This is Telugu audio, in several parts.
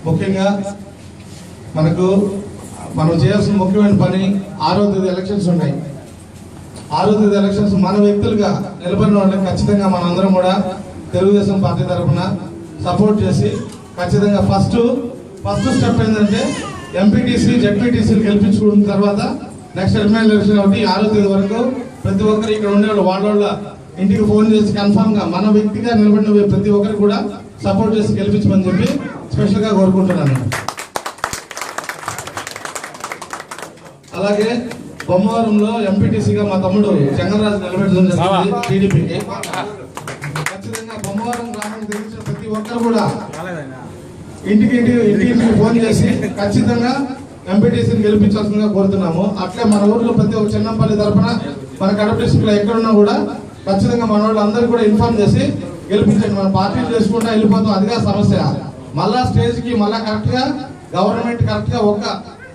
ముఖ్యంగా మనం చేయాల్సిన ముఖ్యమైన పని 6వ తేదీ ఎలక్షన్స్ ఉన్నాయి. 6వ తేదీ ఎలక్షన్స్ మన వ్యక్తులుగా నిలబడిన వాళ్ళకి ఖచ్చితంగా మనందరం కూడా తెలుగుదేశం పార్టీ తరఫున సపోర్ట్ చేసి ఖచ్చితంగా ఫస్ట్ స్టెప్ ఏంటంటే ఎంపీటీసీ జెడ్పీటీసీలు గెలిపించుకున్న తర్వాత నెక్స్ట్ ఎమ్మెల్యే ఎలక్షన్ ఒకటి 6వ తేదీ వరకు ప్రతి ఒక్కరు ఇక్కడ ఉండేవాళ్ళు వాళ్ళ ఇంటికి ఫోన్ చేసి కన్ఫామ్గా మన వ్యక్తిగా నిలబడిన ప్రతి ఒక్కరు కూడా సపోర్ట్ చేసి గెలిపించమని చెప్పి స్పెషల్గా కోరుకుంటున్నాను. అలాగే బొమ్మవరంలో ఎంపీటీసీగా మా తమ్ముడు చెంగరాజు నిలబెట్టడం జరిగింది టీడీపీకి. ఖచ్చితంగా బొమ్మవరం గ్రామానికి తెలిసిన ప్రతి ఒక్కరు కూడా ఇంటికి ఫోన్ చేసి ఖచ్చితంగా ఎంపీటీసీని గెలిపించాల్సిందిగా కోరుతున్నాము. అట్లే మన ఊర్లో ప్రతి ఒక్క చిన్నంపల్లి తరఫున మన కడప డిస్ట్రిక్ట్ లో ఎక్కడున్నా కూడా ఖచ్చితంగా మన వాళ్ళు అందరూ కూడా ఇన్ఫార్మ్ చేసి గెలిపించండి. మన పార్టీలు చేసుకుంటా వెళ్ళిపోతాం, అదిగా సమస్య. మళ్ళా స్టేజ్ కి మళ్ళా కరెక్ట్ గా గవర్నమెంట్ కరెక్ట్ గా ఒక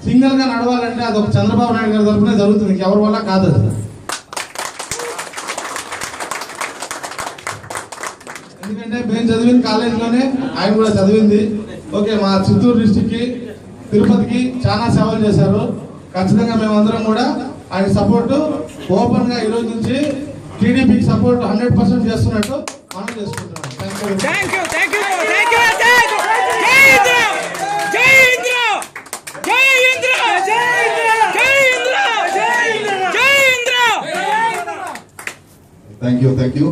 సింగిల్ గా నడవాలంటే అది ఒక చంద్రబాబు నాయుడు గారి తరఫునే జరుగుతుంది, ఎవరి వల్ల కాదు. ఎందుకంటే మేము చదివిన కాలేజీలోనే ఆయన కూడా చదివింది. ఓకే, మా చిత్తూరు డిస్టిక్ కి తిరుపతికి చాలా సేవలు చేశారు. ఖచ్చితంగా మేమందరం కూడా ఆయన సపోర్టు ఓపెన్ గా ఈ రోజు నుంచి టీడీపీకి సపోర్ట్ 100% చేస్తున్నట్టు మనం చేసుకుంటున్నాం. Thank you.